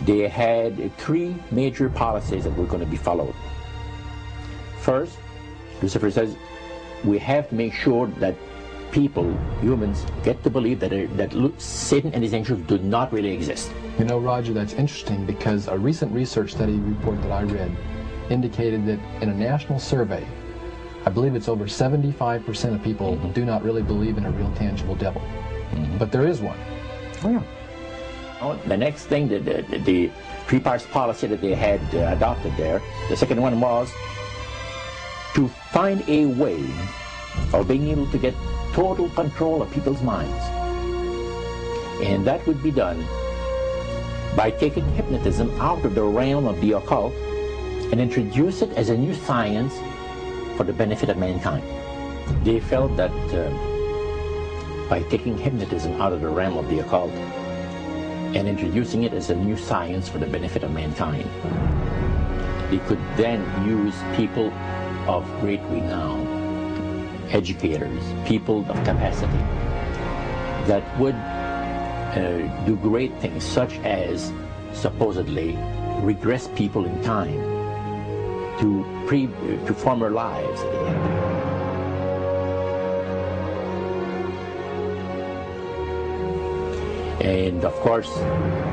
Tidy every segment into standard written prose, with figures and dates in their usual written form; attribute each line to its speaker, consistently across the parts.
Speaker 1: they had three major policies that were going to be followed. First, Lucifer says, we have to make sure that people, humans, get to believe that Satan and his angels do not really exist.
Speaker 2: You know, Roger, that's interesting, because a recent research study report that I read indicated that in a national survey, I believe it's over 75% of people do not really believe in a real tangible devil. But there is one.
Speaker 1: Oh, yeah. The next thing, the three-parts policy that they had adopted there, the second one was to find a way of being able to get total control of people's minds. And that would be done by taking hypnotism out of the realm of the occult and introduce it as a new science for the benefit of mankind. They felt that by taking hypnotism out of the realm of the occult and introducing it as a new science for the benefit of mankind, they could then use people of great renown, educators, people of capacity, that would do great things, such as supposedly regress people in time to former lives that they had. And of course,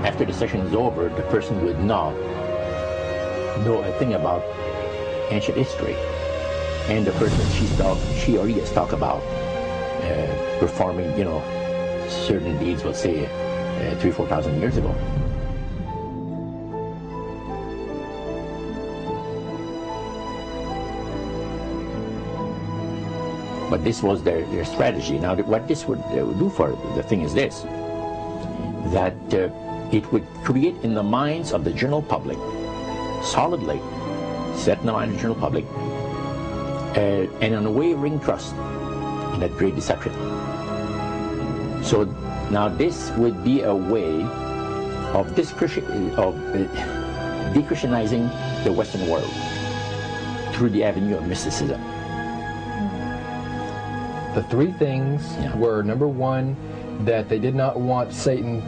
Speaker 1: after the session is over, the person would not know a thing about ancient history. And the person she or he has talked about performing, certain deeds, let's say 3,000 or 4,000 years ago. But this was their strategy. Now, what this would do for the thing is this, that it would create in the minds of the general public, solidly set in the mind of the general public, an unwavering trust in that great deception. So now this would be a way of de-Christianizing the Western world through the avenue of mysticism.
Speaker 2: The three things were, number one, that they did not want Satan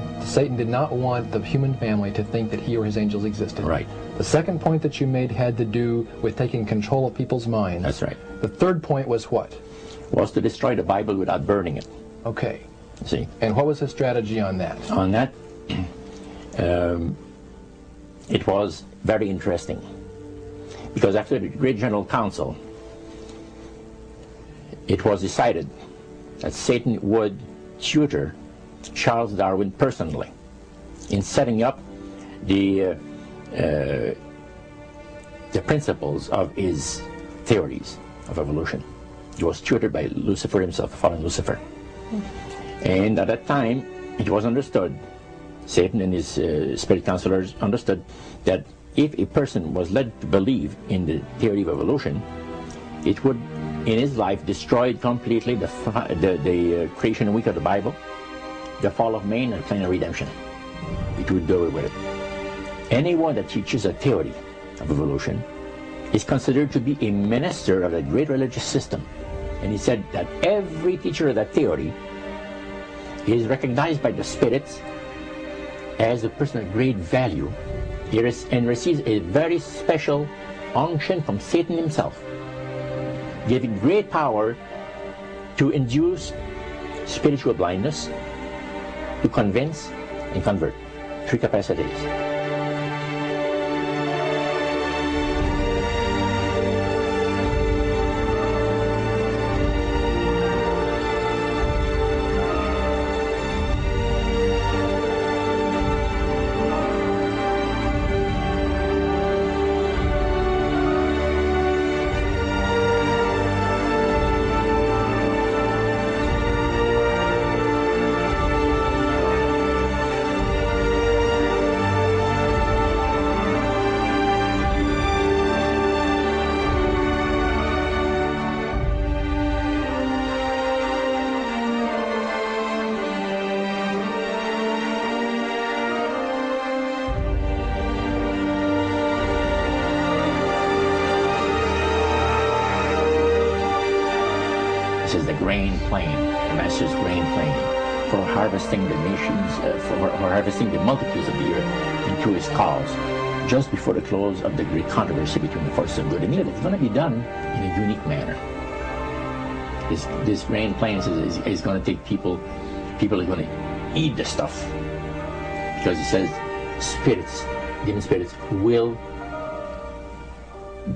Speaker 2: did not want the human family to think that he or his angels existed.
Speaker 1: Right.
Speaker 2: The second point that you made had to do with taking control of people's minds.
Speaker 1: That's right.
Speaker 2: The third point was what?
Speaker 1: Was to destroy the Bible without burning it.
Speaker 2: Okay.
Speaker 1: See?
Speaker 2: And what was his strategy on that?
Speaker 1: On that, it was very interesting. Because after the Great General Council, it was decided that Satan would tutor Charles Darwin personally in setting up the principles of his theories of evolution. He was tutored by Lucifer himself, fallen Lucifer. And at that time, it was understood, Satan and his spirit counselors understood, that if a person was led to believe in the theory of evolution, it would, in his life, destroy completely the creation week of the Bible, the fall of man, and the plan of redemption. It would do away with it. Anyone that teaches a theory of evolution is considered to be a minister of a great religious system. And he said that every teacher of that theory is recognized by the spirits as a person of great value and receives a very special unction from Satan himself, giving great power to induce spiritual blindness, to convince and convert. Three capacities. This is the grain plane, the master's grain plane. for harvesting the nations, for harvesting the multitudes of the earth into his cause, just before the close of the great controversy between the forces of good and evil. It's going to be done in a unique manner. This grand plan is going to take people are going to eat the stuff, because it says spirits, demon spirits, will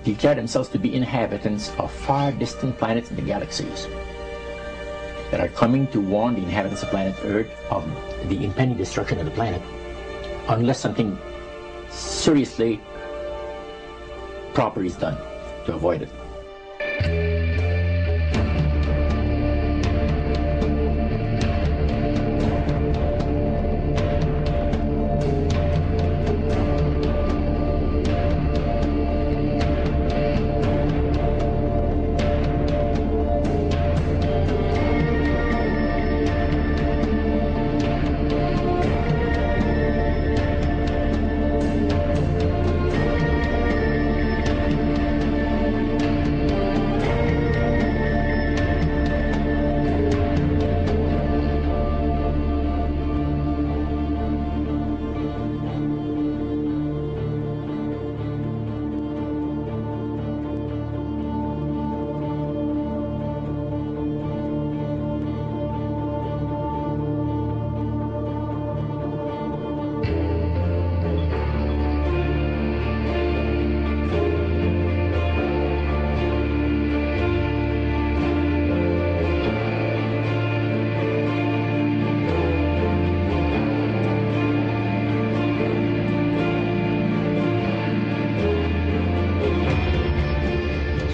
Speaker 1: declare themselves to be inhabitants of far distant planets in the galaxies that are coming to warn the inhabitants of planet Earth of the impending destruction of the planet, unless something seriously proper is done to avoid it.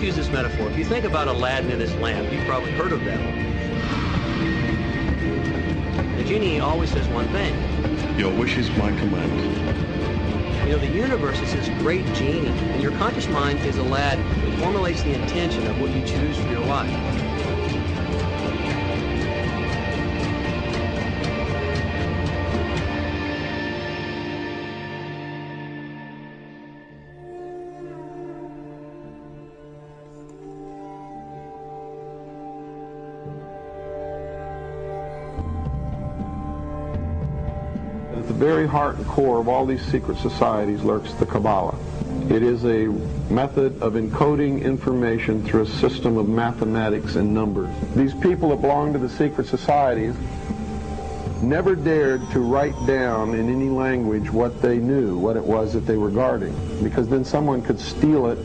Speaker 3: Use this metaphor. If you think about Aladdin and his lamp, you've probably heard of that one. The genie always says one thing.
Speaker 4: Your wish is my command.
Speaker 3: You know, the universe is this great genie, and your conscious mind is Aladdin. It formulates the intention of what you choose for your life.
Speaker 5: At the very heart and core of all these secret societies lurks the Kabbalah. It is a method of encoding information through a system of mathematics and numbers. These people that belong to the secret societies never dared to write down in any language what they knew, what it was that they were guarding, because then someone could steal it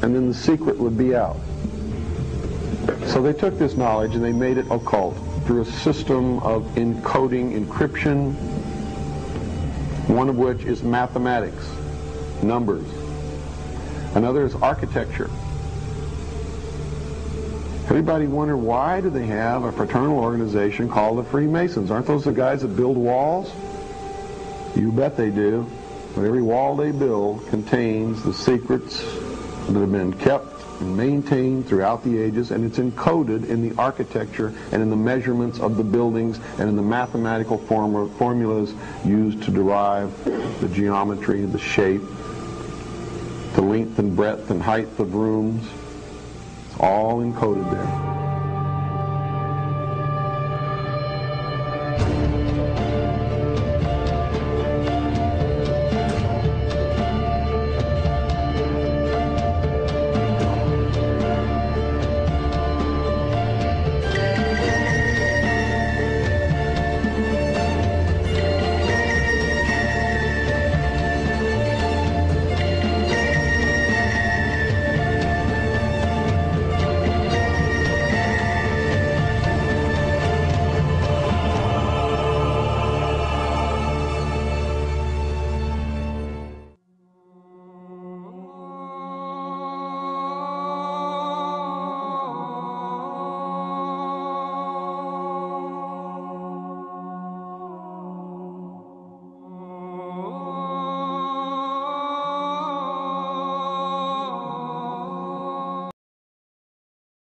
Speaker 5: and then the secret would be out. So they took this knowledge and they made it occult through a system of encoding, encryption, one of which is mathematics, numbers. Another is architecture. Everybody wonder, why do they have a fraternal organization called the Freemasons? Aren't those the guys that build walls? You bet they do. But every wall they build contains the secrets that have been kept and maintained throughout the ages, and it's encoded in the architecture and in the measurements of the buildings and in the mathematical formulas used to derive the geometry, the shape, the length and breadth and height of rooms. It's all encoded there.